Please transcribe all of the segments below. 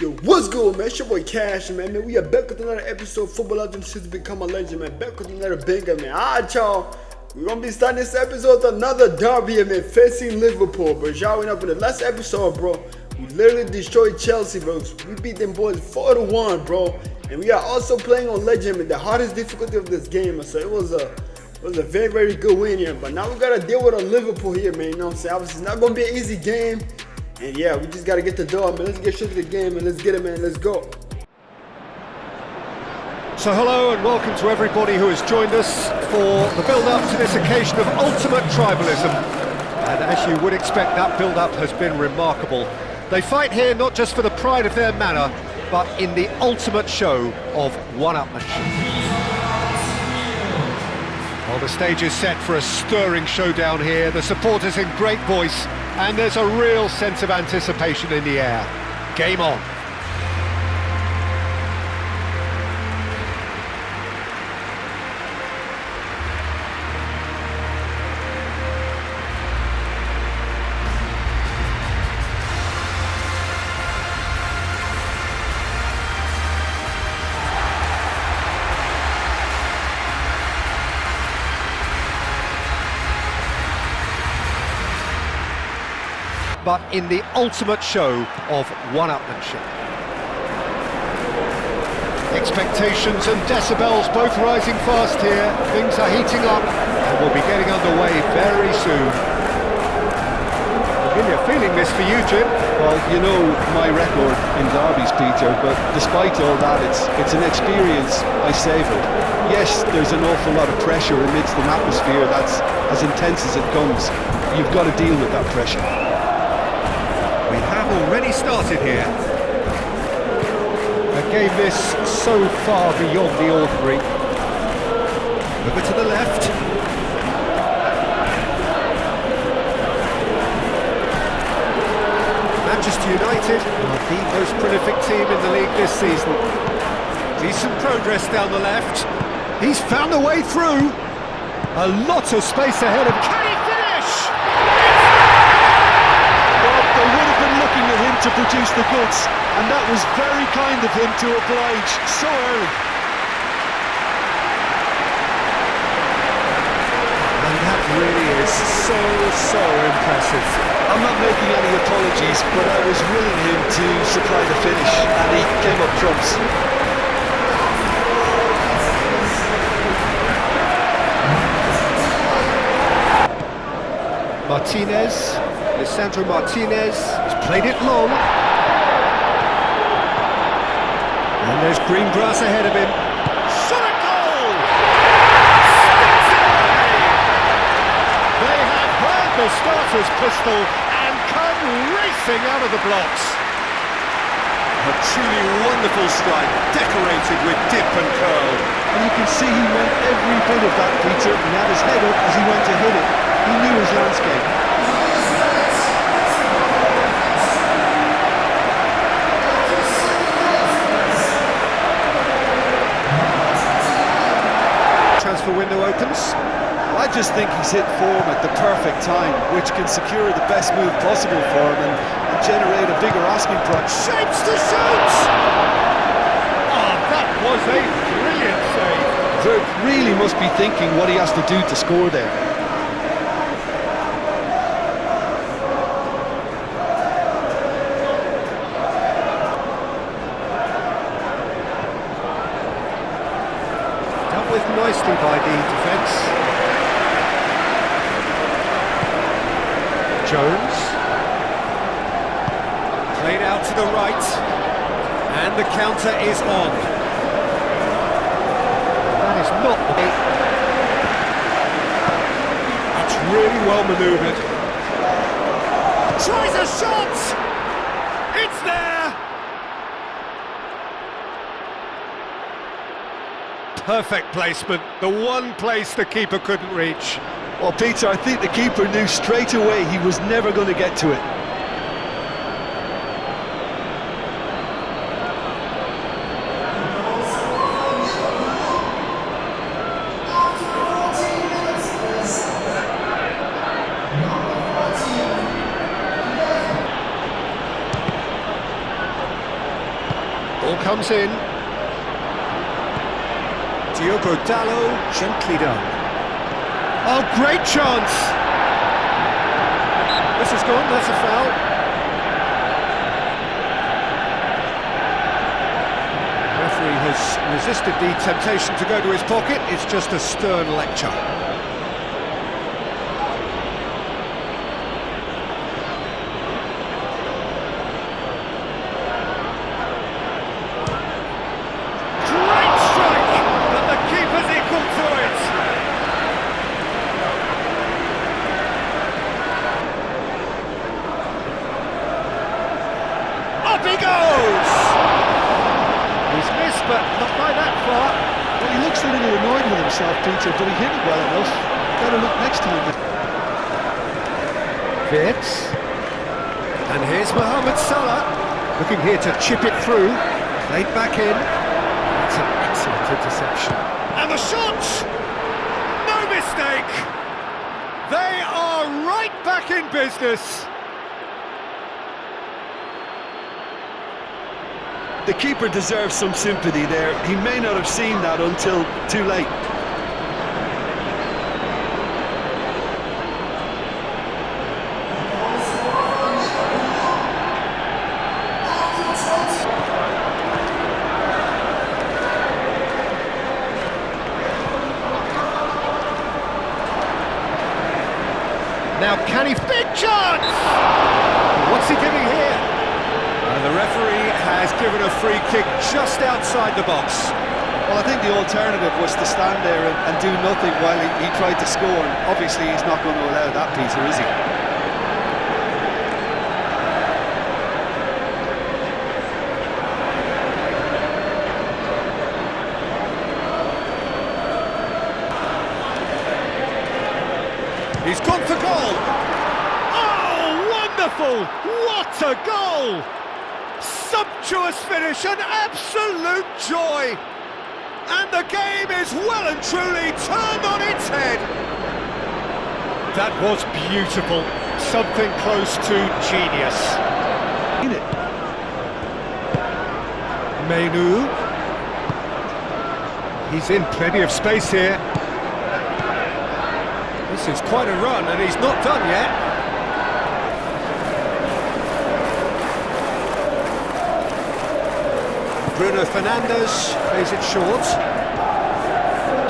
Yo, what's good, man? It's your boy Cash, man. We are back with another episode of Football Legends to Become a Legend, man. Back with another banger, man. Alright, y'all. We're gonna be starting this episode with another derby, man, facing Liverpool, bro. Y'all went up in the last episode, bro. We literally destroyed Chelsea, bro. We beat them boys 4-1, bro. And we are also playing on Legend, man. The hardest difficulty of this game, so it was a very, very good win here. But now we gotta deal with a Liverpool here, man. You know what I'm saying? Obviously, it's not gonna be an easy game. And yeah, we just gotta get the door, man. Let's get straight to the game, and let's get it, man. Let's go. So hello and welcome to everybody who has joined us for the build-up to this occasion of ultimate tribalism. And as you would expect, that build-up has been remarkable. They fight here not just for the pride of their manor, but in the ultimate show of one-upmanship. Well, the stage is set for a stirring showdown here. The supporters in great voice, and there's a real sense of anticipation in the air. Game on. But in the ultimate show of one-upmanship. Expectations and decibels both rising fast here. Things are heating up and we'll be getting underway very soon. Familiar feeling this for you, Jim? Well, you know my record in derbies, Peter, but despite all that, it's an experience I savoured. Yes, there's an awful lot of pressure amidst an atmosphere that's as intense as it comes. You've got to deal with that pressure. We have already started here. A game this so far beyond the ordinary. Over to the left. Manchester United are the most prolific team in the league this season. Decent progress down the left. He's found a way through. A lot of space ahead of... Can he finish? They would have been looking at him to produce the goods, and that was very kind of him to oblige so early. And that really is so impressive. I'm not making any apologies, but I was willing him to supply the finish, and he came up trumps. Lisandro Martinez has played it long. And there's green grass ahead of him. Shot a goal! They have heard the starter's pistol and come racing out of the blocks. A truly wonderful strike, decorated with dip and curl. And you can see he meant every bit of that, Peter, and had his head up as he went to hit it. He knew his landscape. Transfer window opens. I just think he's hit form at the perfect time, which can secure the best move possible for him and generate a bigger asking price. Shapes to shoot! Oh, that was a brilliant save. Vert really must be thinking what he has to do to score there. Dealt with nicely by the defence. Jones. Played out to the right. And the counter is on. That is not the... That's really well manoeuvred. Tries a shot! It's there! Perfect placement, the one place the keeper couldn't reach. Well, Peter, I think the keeper knew straight away he was never going to get to it. Ball comes in. Diogo Dallo, gently done. Oh, great chance! This is gone, that's a foul. Referee has resisted the temptation to go to his pocket. It's just a stern lecture. Great strike, but the keeper's equal to it. Up he goes! He's missed, but not by that far. Well, he looks a little annoyed with himself, Peter, but he hit it well enough. Better look next time. Fits. And here's Mohamed Salah, looking here to chip it through. Played back in. That's an excellent interception. And the shot! No mistake! They are right back in business. The keeper deserves some sympathy there. He may not have seen that until too late. Now can he... Big chance! What's he giving here? And the referee has given a free kick just outside the box. Well, I think the alternative was to stand there and do nothing while he tried to score. And obviously, he's not going to allow that, Peter, is he? He's gone for goal! Oh, wonderful! What a goal! Sumptuous finish, an absolute joy! And the game is well and truly turned on its head! That was beautiful. Something close to genius. Mainu. He's in plenty of space here. This is quite a run, and he's not done yet. Bruno Fernandes plays it short.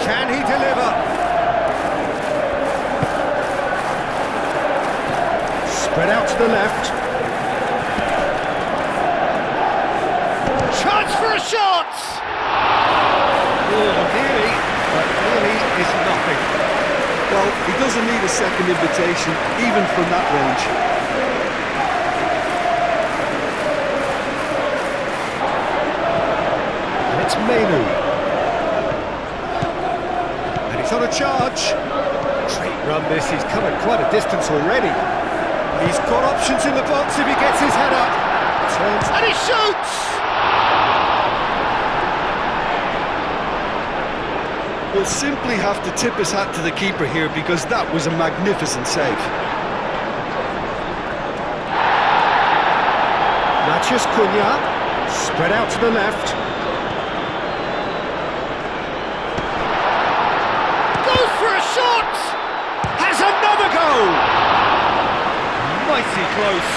Can he deliver? Spread out to the left. Chance for a shot! Oh, nearly, but nearly is nothing. Well, he doesn't need a second invitation, even from that range. And it's Mainu. And he's on a charge. Great run this, he's covered quite a distance already. He's got options in the box if he gets his head up. Turns and he shoots! We'll simply have to tip his hat to the keeper here because that was a magnificent save. Matheus Cunha, spread out to the left. Goes for a shot! Has another goal! Mighty close.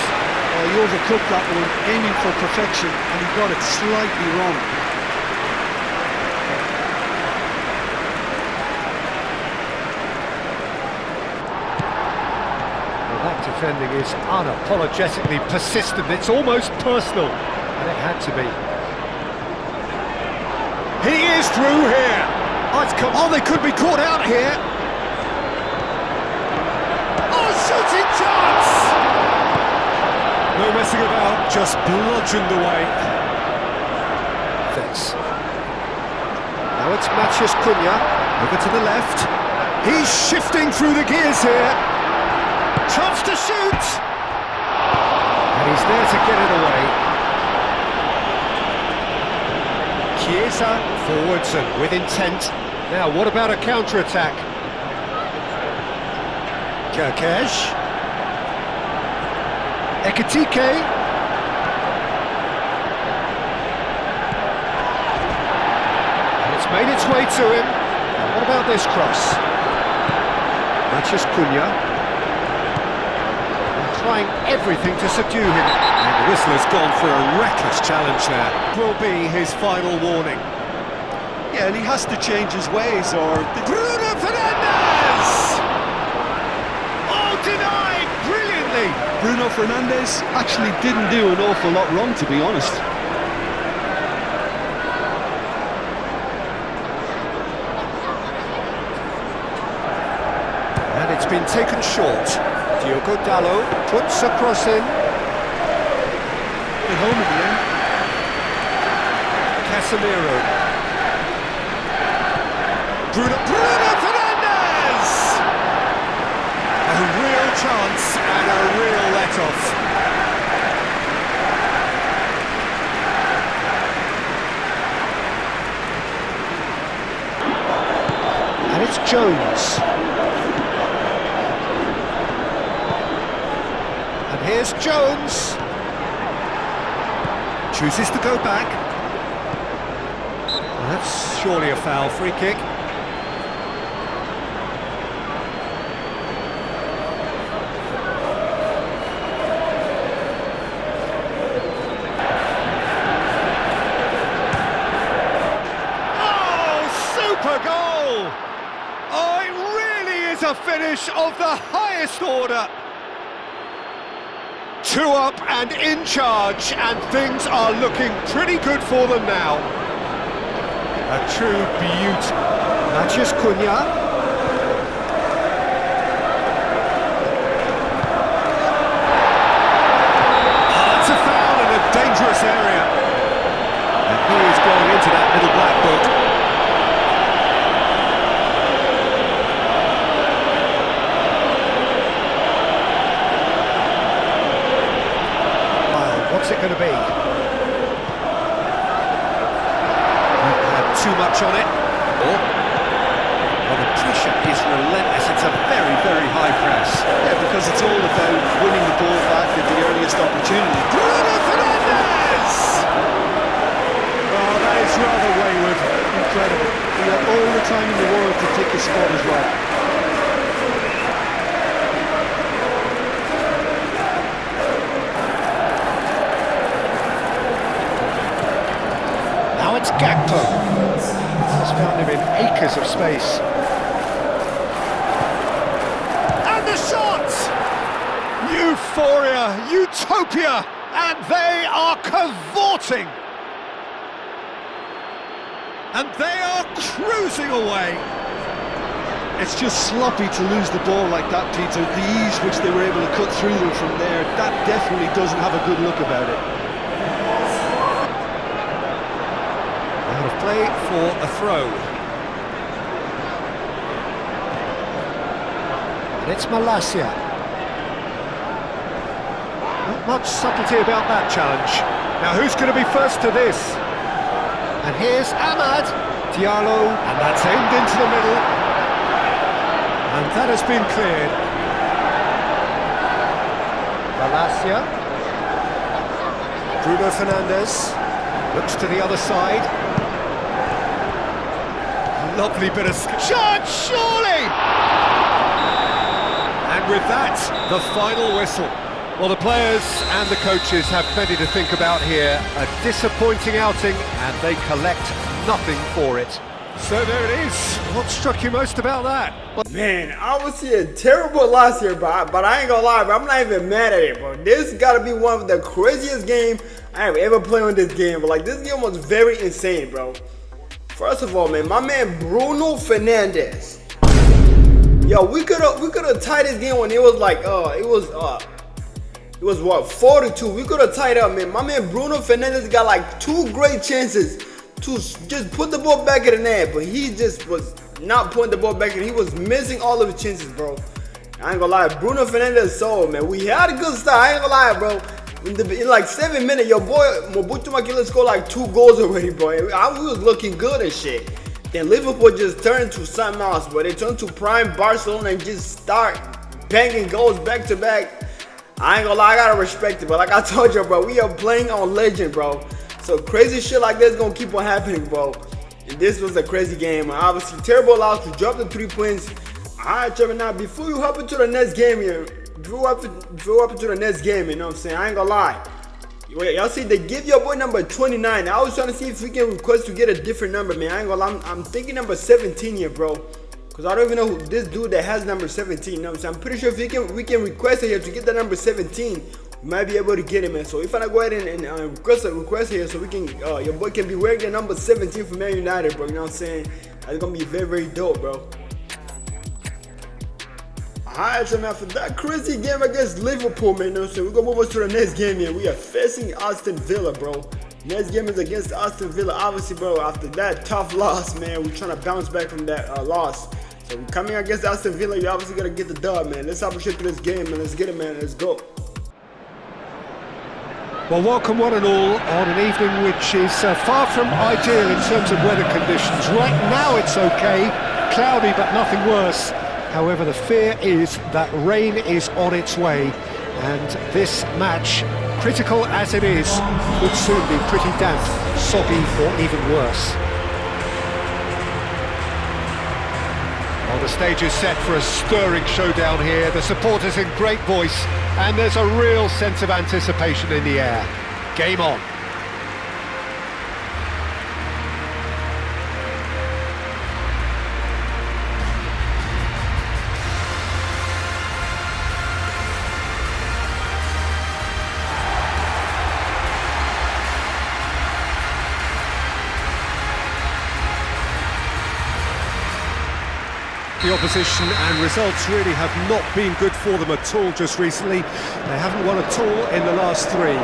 He overcooked that one, aiming for perfection, and he got it slightly wrong. Defending is unapologetically persistent. It's almost personal, and it had to be. He is through here. Oh, they could be caught out here. Oh, shooting chance! No messing about, just bludgeoned away. Fits. Now it's Matheus Cunha, over to the left. He's shifting through the gears here. Chance to shoot! And he's there to get it away. Chiesa forwards and with intent. Now, what about a counter-attack? Kerkesh. Ekitike. its way to him. And what about this cross? Mathias Cunha. Trying everything to subdue him. And the whistle has gone for a reckless challenge there. Will be his final warning. Yeah, and he has to change his ways, or... Bruno Fernandes! Oh, denied brilliantly! Bruno Fernandes actually didn't do an awful lot wrong, to be honest. And it's been taken short. Diogo Dalot puts a cross in. At home again. Casemiro. Bruno Fernandes! A real chance and a real let-off. And it's Jones. And here's Jones. Chooses to go back. That's surely a foul, free kick. Goal! Oh, it really is a finish of the highest order. 2 up and in charge, and things are looking pretty good for them now. A true beauty. Mathias Cunha. That's a foul in a dangerous area. And he is going into that middle black book. What's it going to be? Had too much on it. Well, the pressure is relentless. It's a very, very high press. Yeah, because it's all about winning the ball back at the earliest opportunity. Bruno Fernandes! Oh, that is rather wayward. Incredible. He had all the time in the world to pick his spot as well. It's Gakpo. He's found him in acres of space. And the shot! Euphoria, utopia, and they are cavorting. And they are cruising away. It's just sloppy to lose the ball like that, Peter. The ease which they were able to cut through them from there, that definitely doesn't have a good look about it. Out of play for a throw. And it's Malacia. Not much subtlety about that challenge. Now who's going to be first to this? And here's Ahmad Diallo, and that's aimed into the middle. And that has been cleared. Malacia. Bruno Fernandes looks to the other side. Lovely bit of shot, surely! And with that, the final whistle. Well, the players and the coaches have plenty to think about here. A disappointing outing, and they collect nothing for it. So there it is. What struck you most about that? Man, I was seeing terrible loss here, but I ain't gonna lie, bro. I'm not even mad at it, bro. This gotta be one of the craziest games I have ever played on this game. But like, this game was very insane, bro. First of all, man, my man Bruno Fernandes. Yo, we could have tied this game when it was like it was what, 4-2. We could have tied up, man. My man Bruno Fernandes got like 2 great chances to just put the ball back in the net, but he just was not putting the ball back in. He was missing all of his chances, bro. I ain't gonna lie, Bruno Fernandes sold, man. We had a good start. I ain't gonna lie, bro. In like 7 minutes, your boy Mobutu Makila scored like 2 goals already, bro. We was looking good and shit. Then Liverpool just turned to something else, bro. They turned to prime Barcelona and just start banging goals back to back. I ain't gonna lie, I gotta respect it, but like I told you, bro, we are playing on legend, bro. So crazy shit like this gonna keep on happening, bro. And this was a crazy game. Obviously, terrible loss. We dropped the 3 points. Alright, Trevor, now before you hop into the next game here, before you hop into the next game, you know what I'm saying? I ain't gonna lie. Y'all see, they give your boy number 29. I was trying to see if we can request to get a different number, man. I ain't gonna lie. I'm thinking number 17 here, bro. Because I don't even know who this dude that has number 17. You know what I'm saying? I'm pretty sure if we can request it here to get the number 17, we might be able to get it, man. So if I go ahead and request it here so we can, your boy can be wearing the number 17 for Man United, bro. You know what I'm saying? That's gonna be very, very dope, bro. Alright, so man, for that crazy game against Liverpool, man, you know what I'm saying? We're gonna move on to the next game here. We are facing Aston Villa, bro. Next game is against Aston Villa. Obviously, bro, after that tough loss, man, we're trying to bounce back from that loss. So we're coming against Aston Villa. You're obviously gonna get the dub, man. Let's hop straight to this game, man. Let's get it, man. Let's go. Well, welcome one and all on an evening which is far from ideal in terms of weather conditions. Right now it's okay, cloudy but nothing worse. However, the fear is that rain is on its way, and this match, critical as it is, would soon be pretty damp, soggy or even worse. Well, the stage is set for a stirring showdown here. The supporters in great voice, and there's a real sense of anticipation in the air. Game on. The opposition and results really have not been good for them at all just recently. They haven't won at all in the last 3.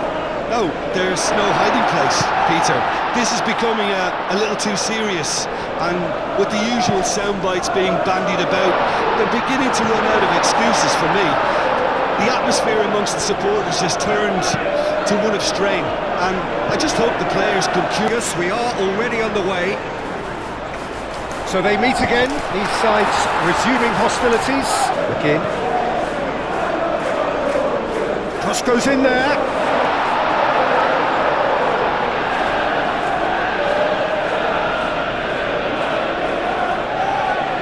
No, there's no hiding place, Peter. This is becoming a little too serious, and with the usual sound bites being bandied about, they're beginning to run out of excuses for me. The atmosphere amongst the supporters has turned to one of strain, and I just hope the players can cure. Yes, we are already underway. So they meet again, these sides resuming hostilities. Again. Cross goes in there.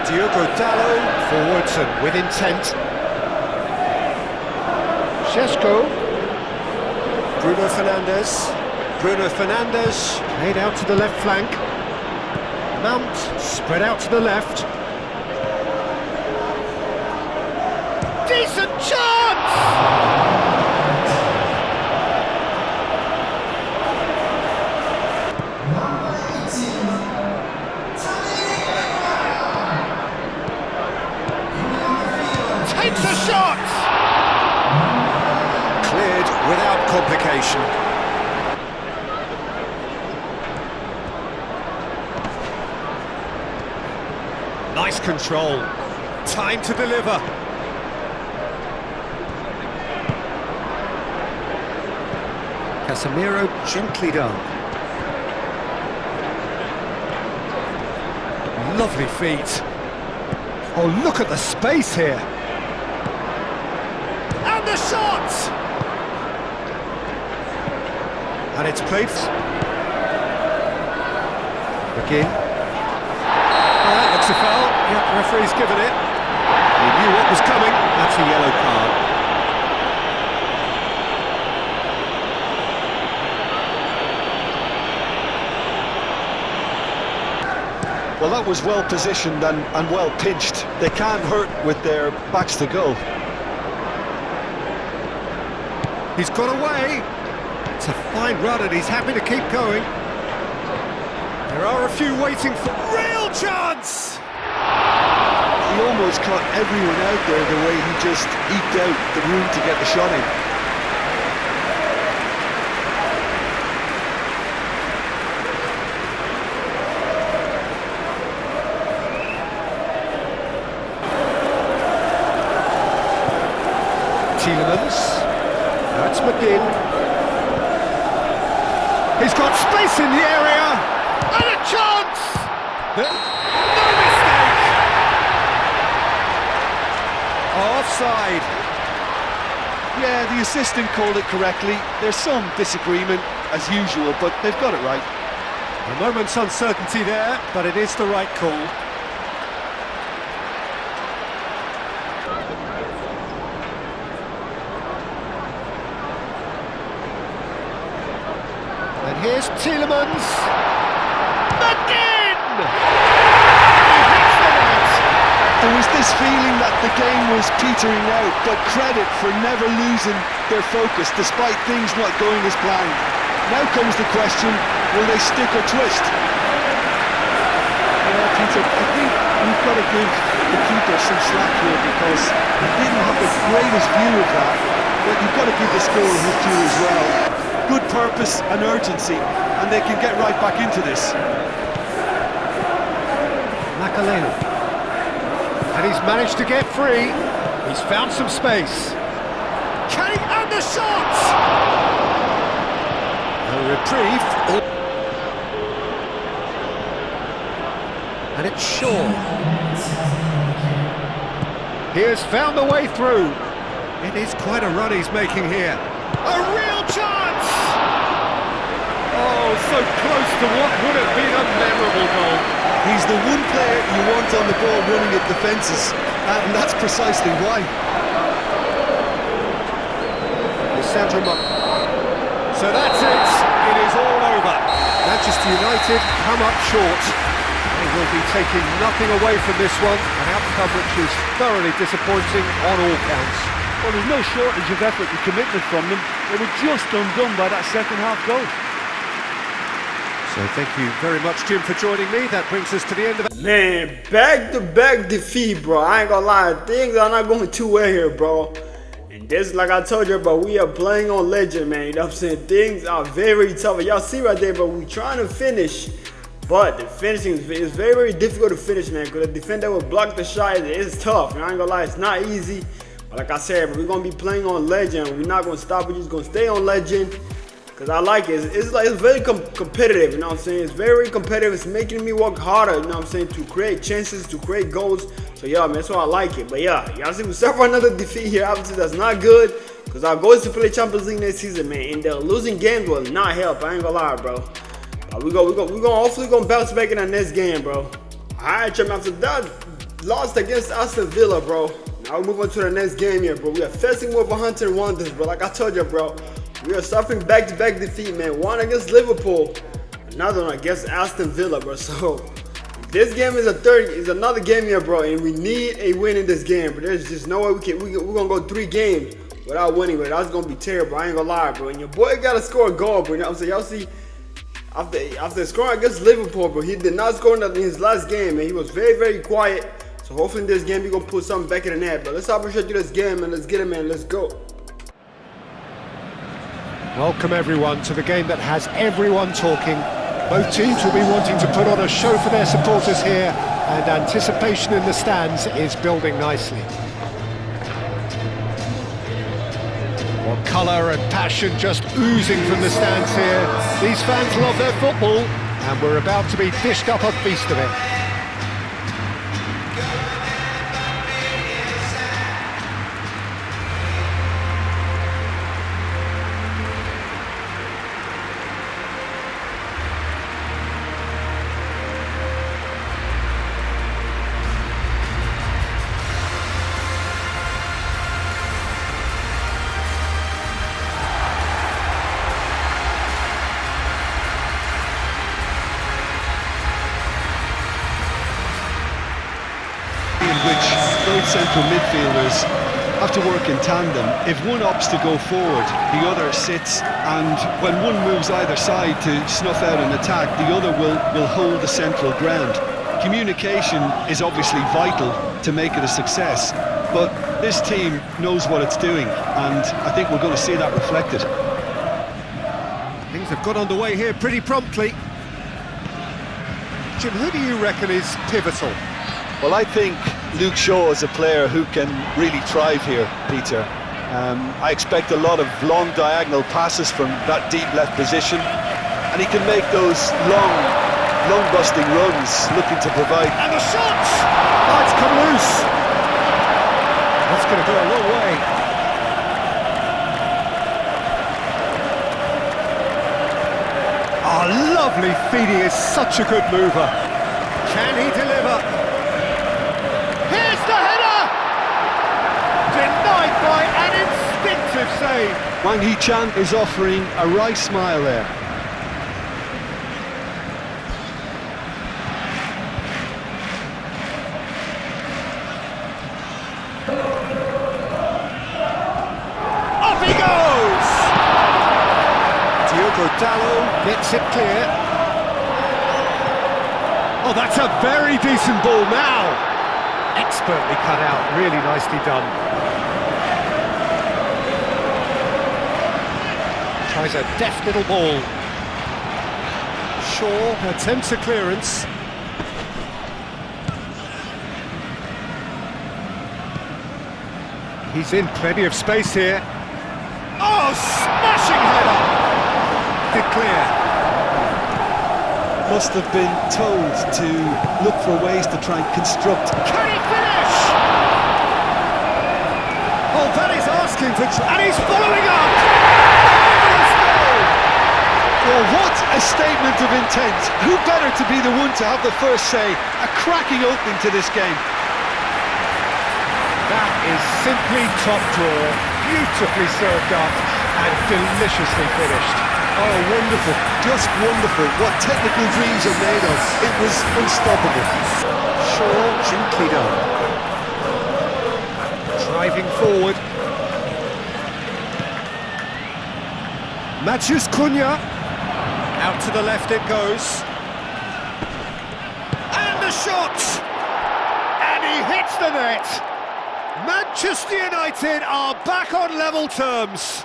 Diogo Dalot forwards and with intent. Šeško. Bruno Fernandes played out to the left flank. Mount spread out to the left. Decent chance! Takes a shot! Cleared without complication. Nice control. Time to deliver. Casemiro gently done. Lovely feet. Oh, look at the space here. And the shot! And it's played. Again. That's a foul. Yep, referee's given it. He knew what was coming. That's a yellow card. Well, that was well positioned and well pinched. They can't hurt with their backs to goal. He's got away. It's a fine run and he's happy to keep going. There are a few waiting for real chance! He almost caught everyone out there the way he just eked out the room to get the shot in. Tielemans. That's McGinn. He's got space in the area! And a chance! No mistake! Offside. Yeah, the assistant called it correctly. There's some disagreement, as usual, but they've got it right. A moment's uncertainty there, but it is the right call. And here's Tielemans. Again! There was this feeling that the game was petering out, but credit for never losing their focus despite things not going as planned. Now comes the question, will they stick or twist? Yeah, Peter, I think we've got to give the keeper some slack here because he didn't have the greatest view of that, but you've got to give the scorer his due as well. Good purpose and urgency, and they can get right back into this. Makalelu. And he's managed to get free. He's found some space. Can he? And the shot! A reprieve. And it's Shaw. He has found the way through. It is quite a run he's making here. A real chance! Oh, so close to what would have been a memorable goal. He's the one player you want on the ball running at defences, and that's precisely why. So that's it. It is all over. Manchester United come up short. They will be taking nothing away from this one, an outcome which is thoroughly disappointing on all counts. Well, there's no shortage of effort and commitment from them. They were just undone by that second half goal. So thank you very much, Jim, for joining me. That brings us to the end of it. Man, back-to-back defeat, bro. I ain't gonna lie, things are not going too well here, bro. And this, like I told you, bro, we are playing on legend, man. You know what I'm saying? Things are very tough. Y'all see right there, bro, we trying to finish. But the finishing is very, very difficult to finish, man. Because the defender will block the shot. It's tough. I ain't gonna lie, it's not easy. But like I said, bro, we're gonna be playing on legend. We're not gonna stop. We're just gonna stay on legend. Cause I like it. It's very competitive, you know what I'm saying? It's very competitive. It's making me work harder, you know what I'm saying, to create chances, to create goals. So yeah, man, that's why I like it. But yeah, y'all see we suffer another defeat here. Obviously, that's not good. Cause our goal is to play Champions League next season, man. And the losing games will not help. I ain't gonna lie, bro. We're gonna hopefully bounce back in our next game, bro. Alright, Chum, after that lost against Aston Villa, bro. Now we move on to the next game here, bro. We are facing Wolverhampton Wanderers, bro. Like I told you, bro. We are suffering back-to-back defeat, man. One against Liverpool, another one against Aston Villa, bro. So this game is another game here, bro, and we need a win in this game. But there's just no way we're gonna go 3 games without winning, bro. That's gonna be terrible. I ain't gonna lie, bro. And your boy gotta score a goal, bro. You know what I'm saying? Y'all see, after scoring against Liverpool, bro, he did not score in his last game, man. He was very, very quiet. So hopefully in this game we gonna put something back in the net. But let's appreciate this game, man. Let's get it, man. Let's go. Welcome everyone to the game that has everyone talking. Both teams will be wanting to put on a show for their supporters here, and anticipation in the stands is building nicely. What colour and passion just oozing from the stands here. These fans love their football, and we're about to be dished up a feast of it. Both central midfielders have to work in tandem. If one opts to go forward, the other sits, and when one moves either side to snuff out an attack, the other will hold the central ground. Communication is obviously vital to make it a success, but this team knows what it's doing, and I think we're going to see that reflected. Things have got underway here pretty promptly. Jim, who do you reckon is pivotal? Well, I think Luke Shaw is a player who can really thrive here, Peter. I expect a lot of long diagonal passes from that deep left position, and he can make those long busting runs, looking to provide. And the shot! Oh, it's come loose. That's going to go a long way. Oh, Lovely feeding, is such a good mover. Can he deliver? Here's the header! Denied by an instinctive save. Wang Hee-chan is offering a wry smile there. Off he goes! Diogo Dalot gets it clear. Oh, that's a very decent ball now. Expertly cut out, really nicely done. Tries a deft little ball. Shaw attempts a clearance. He's in plenty of space here. Oh, smashing header! Did clear. Must have been told to look for ways to try and construct. Can he finish? Oh, that is asking for... And he's following up! Marvellous goal! Well, what a statement of intent. Who better to be the one to have the first say? A cracking opening to this game. That is simply top draw, beautifully served up and deliciously finished. Oh, wonderful, just wonderful. What technical dreams are made of. It was unstoppable. Shaw, gently done. Driving forward. Matheus Cunha. Out to the left it goes. And the shot! And he hits the net! Manchester United are back on level terms.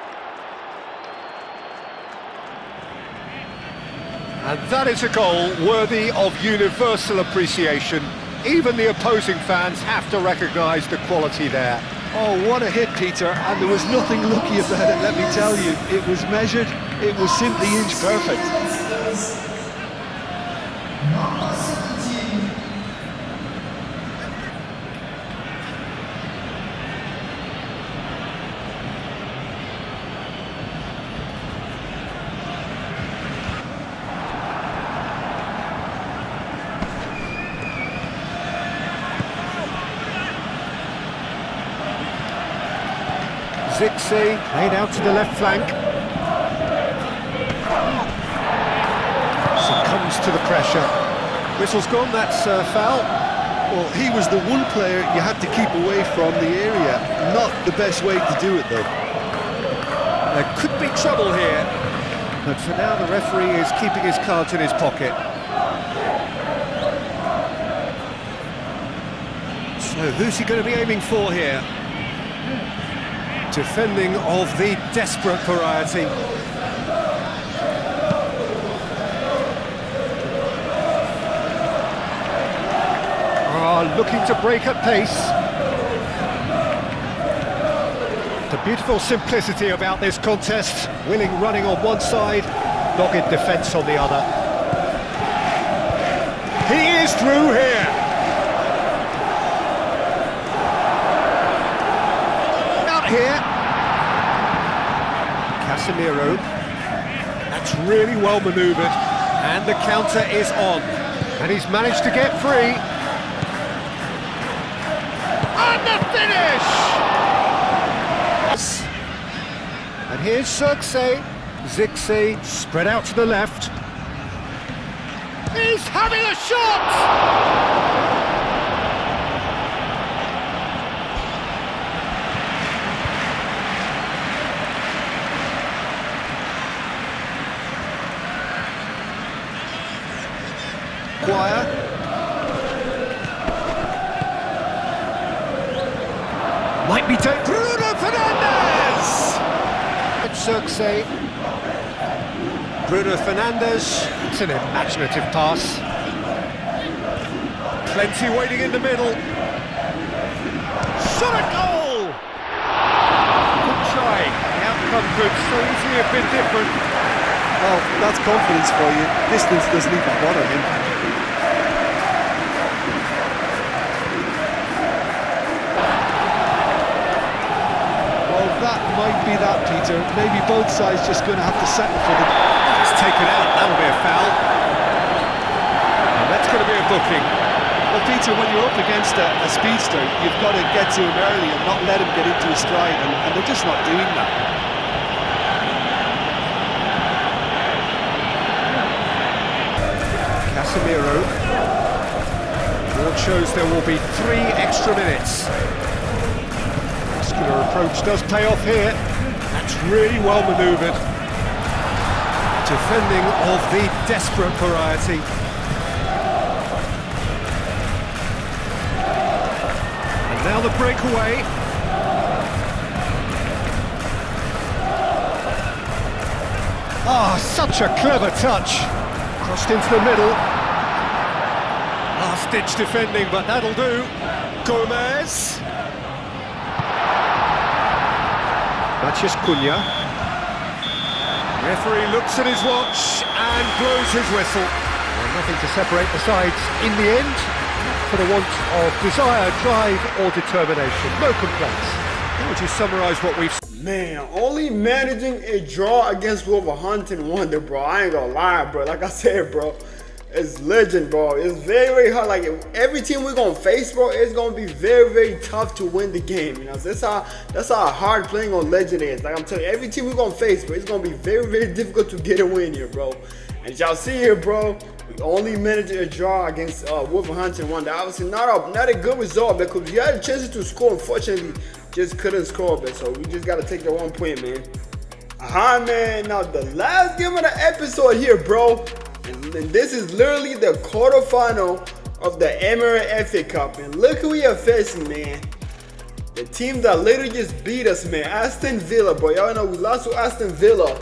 And that is a goal worthy of universal appreciation. Even the opposing fans have to recognise the quality there. Oh, what a hit, Peter, and there was nothing lucky about it, let me tell you. It was measured, it was simply inch perfect. Zixi played out to the left flank. Succumbs to the pressure. Whistle's gone, that's foul. Well, he was the one player you had to keep away from the area. Not the best way to do it, though. There could be trouble here. But for now, the referee is keeping his cards in his pocket. So who's he going to be aiming for here? Defending of the desperate variety. Looking to break at pace. The beautiful simplicity about this contest. Willing running on one side, dogged defence on the other. He is through here. Out here. Casemiro. That's really well manoeuvred. And the counter is on. And he's managed to get free. And the finish! And here's Zixi spread out to the left. He's having a shot! Guire. Might be taken. Bruno Fernandes! Zirkzee. Bruno Fernandes. It's an imaginative pass. Plenty waiting in the middle. Shot a goal! Good try. The outcome could so easily have been different. Well, that's confidence for you. Distance doesn't even bother him. That might be that, Peter. Maybe both sides just going to have to settle for the... It's taken out, that'll be a foul. booking. Well, Peter, when you're up against a speedster, you've got to get to him early and not let him get into his stride, and they're just not doing that. Casemiro. Board shows there will be 3 extra minutes. Muscular approach does pay off here. That's really well manoeuvred. Defending of the desperate variety. And now the breakaway. Ah, such a clever touch. Crossed into the middle. Last-ditch defending, but that'll do. Gomez. Matheus Cunha. Referee looks at his watch and blows his whistle. Well, nothing to separate the sides in the end, for the want of desire, drive or determination. No complaints. How would you summarise what we've seen? Man, only managing a draw against Wolverhampton Wonder, bro. I ain't gonna lie, bro. Like I said, bro, it's legend, bro. It's very, very hard. Like, every team we're gonna face, bro, it's gonna be very, very tough to win the game. You know, so that's how hard playing on legend is. Like I'm telling you, every team we're gonna face, bro, it's gonna be very, very difficult to get a win here, bro. And y'all see here, bro, we only managed a draw against Wolverhampton Wonder. Obviously, not a good result, because we had chances to score. Unfortunately, just couldn't score, but so we just gotta take the 1 point, man. Man. Now the last game of the episode here, bro. And this is literally the quarterfinal of the Emirates FA Cup. And look who we are facing, man. The team that literally just beat us, man. Aston Villa, bro. Y'all know we lost to Aston Villa.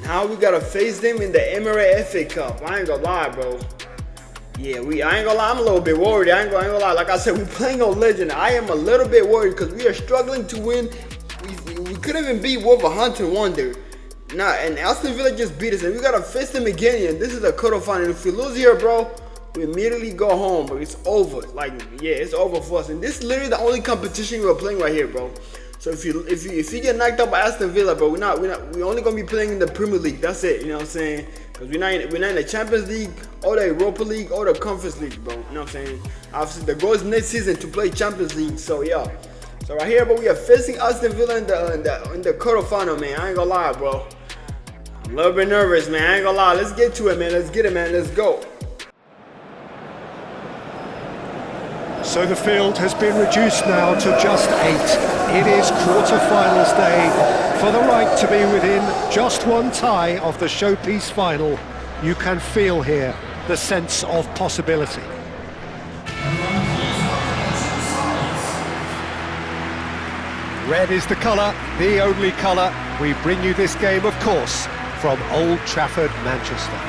Now we gotta face them in the Emirates FA Cup. I ain't gonna lie, bro. Yeah, I ain't gonna lie, I'm a little bit worried. I ain't gonna lie. Like I said, we playing on legend. I am a little bit worried because we are struggling to win. We couldn't even beat Wolverhampton Wonder. Nah, and Aston Villa just beat us, and we gotta face them again. And this is a quarterfinal. If we lose here, bro, we immediately go home, but it's over. Like, yeah, it's over for us. And this is literally the only competition we're playing right here, bro. So if you get knocked out by Aston Villa, bro, we're only gonna be playing in the Premier League. That's it. You know what I'm saying? Because we're not in the Champions League or the Europa League or the Conference League, bro. You know what I'm saying? Obviously, the goal is next season to play Champions League. So yeah. So right here, bro, we are facing Aston Villa in the quarterfinal, man. I ain't gonna lie, bro. I'm a little bit nervous, man. I ain't gonna lie. Let's get to it, man. Let's get it, man. Let's go. So the field has been reduced now to just 8. It is quarter-finals day for the right to be within just 1 tie of the showpiece final. You can feel here the sense of possibility. Red is the colour, the only colour. We bring you this game, of course, from Old Trafford, Manchester.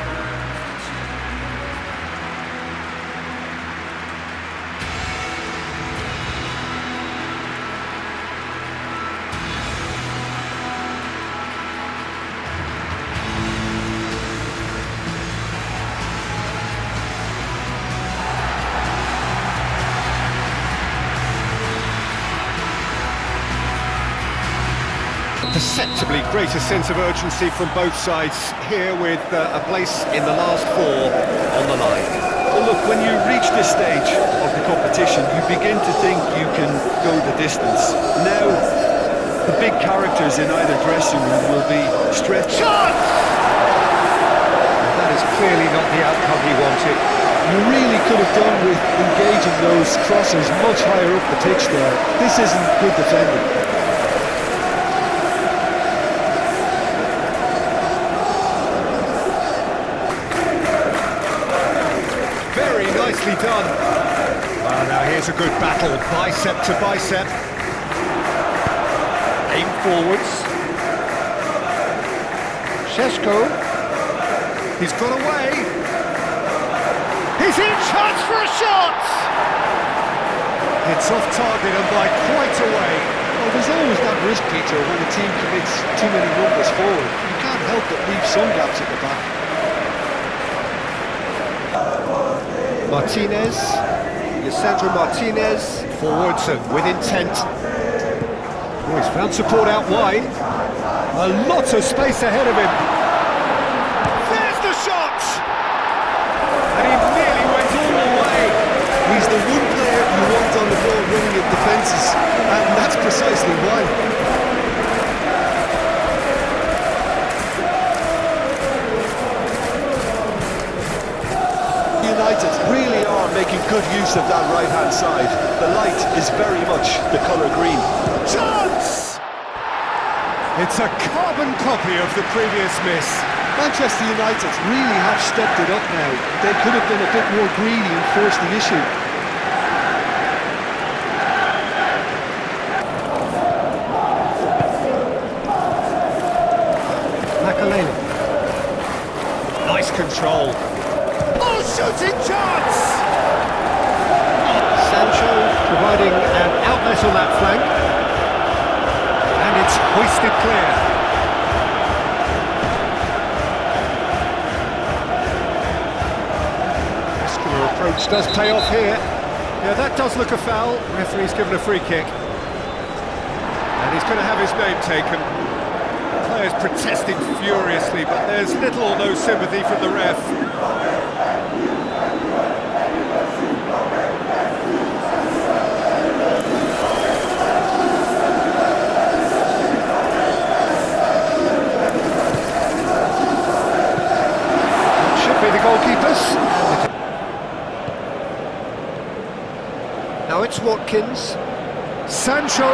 Perceptibly greater sense of urgency from both sides here, with a place in the last 4 on the line. Well, look, when you reach this stage of the competition, you begin to think you can go the distance. Now, the big characters in either dressing room will be stretched. Chance! That is clearly not the outcome he wanted. You really could have done with engaging those crosses much higher up the pitch there. This isn't good defending. Nicely done. Well, now here's a good battle, bicep to bicep. Aim forwards. Šeško. He's got away. He's in, chance for a shot! It's off target and by quite a way. Well, there's always that risk, Peter, when a team commits too many numbers forward. You can't help but leave some gaps at the back. Martinez, Lisandro Martinez, forwards and with intent. Oh, he's found support out wide. A lot of space ahead of him. There's the shot! And he nearly went all the way. the one player you want on the ball running at defences, and that's precisely why. United really are making good use of that right-hand side. The light is very much the colour green. Chance! It's a carbon copy of the previous miss. Manchester United really have stepped it up now. They could have been a bit more greedy and forced the issue. Makaleli. Nice control. Oh, shooting chance! Sancho providing an outlet on that flank. And it's hoisted clear. Muscular approach does pay off here. Yeah, that does look a foul. Referee's given a free kick. And he's going to have his name taken. Players protesting furiously, but there's little or no sympathy from the ref. Should be the goalkeepers. Now it's Watkins. Sancho!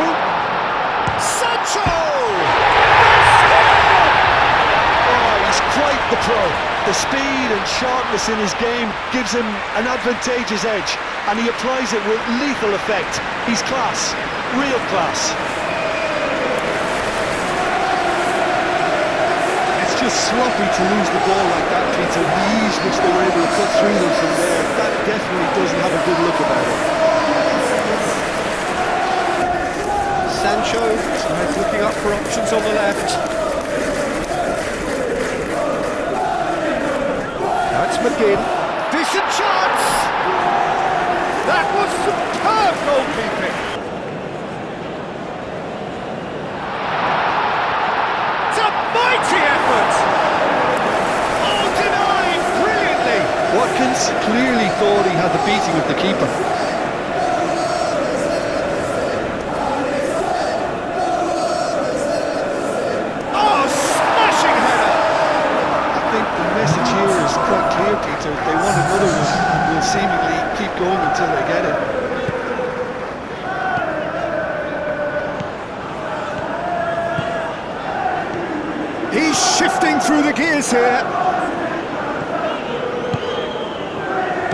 Quite the pro. The speed and sharpness in his game gives him an advantageous edge, and he applies it with lethal effect. He's class, real class. It's just sloppy to lose the ball like that, Peter. The ease which they were able to cut through them from there, that definitely doesn't have a good look about it. Sancho is looking up for options on the left. McGinn, decent chance! That was superb goalkeeping! It's a mighty effort! Oh, denied brilliantly! Watkins clearly thought he had the beating of the keeper. Oh, smashing header! I think the message here is quite clear, Peter. They want another one and will seemingly keep going until they get it. He's shifting through the gears here.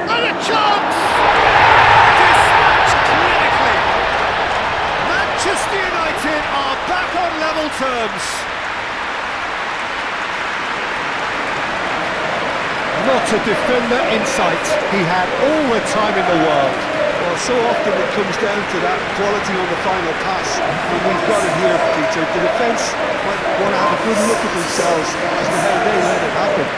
And a chance! Dispatched clinically. Manchester United are back on level terms. Not a defender in sight. He had all the time in the world. Well, so often it comes down to that quality on the final pass, and we've got it here, Peter. The defence might want to have a good look at themselves as to how they let it happen.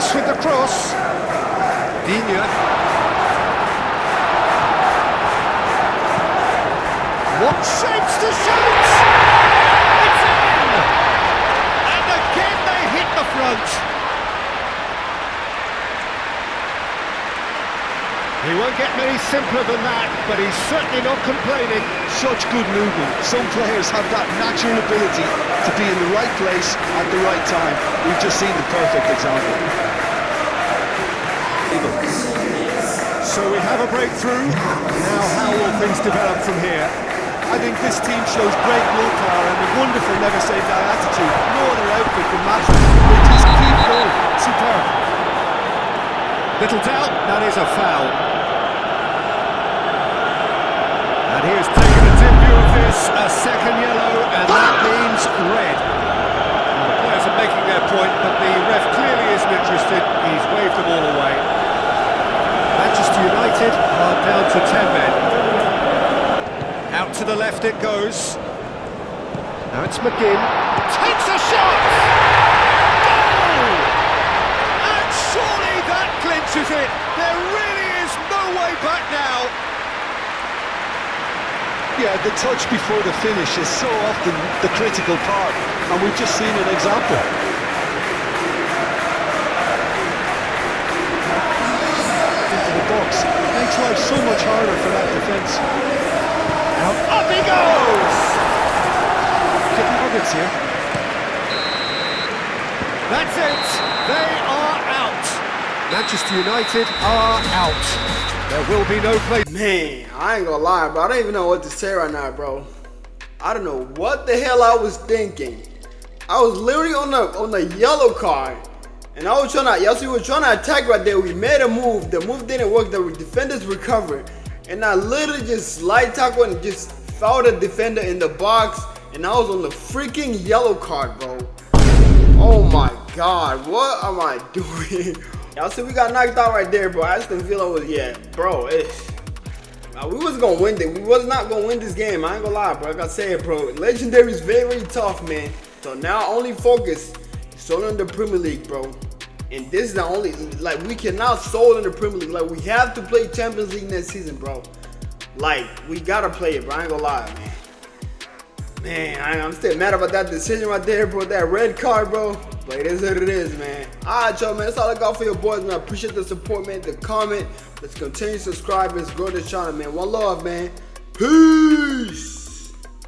With the cross, Digne. What shapes to shoot! It's in! And again they hit the front. He won't get many simpler than that, but he's certainly not complaining. Such good movement. Some players have that natural ability to be in the right place at the right time. We've just seen the perfect example. So we have a breakthrough. Now how will things develop from here? I think this team shows great willpower and a wonderful never-say-die attitude. No other outfit can match them. They just keep going. Superb. Little doubt, that is a foul. And here's taking a dim view of this, a second yellow, and that means red. Well, the players are making their point, but the ref clearly isn't interested. He's waved them all away. Manchester United are down to 10 men. Out to the left it goes. Now it's McGinn. Takes a shot! Goal! And surely that clinches it. There really way back now. Yeah, the touch before the finish is so often the critical part, and we've just seen an example. Into the box. Makes life so much harder for that defence. Now up he goes! Getting nuggets here. That's it. They are out. Manchester United are out. There will be no play. Man, I ain't gonna lie, bro. I don't even know what to say right now, bro. I don't know what the hell I was thinking. I was literally on the yellow card, and I was we were trying to attack right there. We made a move. The move didn't work. The defenders recovered, and I literally just slide tackle and just fouled the defender in the box, and I was on the freaking yellow card, bro. Oh my God, what am I doing? Y'all see we got knocked out right there, bro. Aston Villa was, bro, we was gonna win it. We was not gonna win this game. I ain't gonna lie, bro. Like I said, bro, Legendary is very, very tough, man. So now only focus is on the Premier League, bro. And this is the only, like, we cannot soul in the Premier League. Like, we have to play Champions League next season, bro. Like, we gotta play it, bro. I ain't gonna lie, man. Man, I'm still mad about that decision right there, bro. That red card, bro. But it is what it is, man. Alright, y'all, man. That's all I got for your boys, man. I appreciate the support, man. The comment. Let's continue to subscribe. Let's grow this channel, man. One love, man. Peace.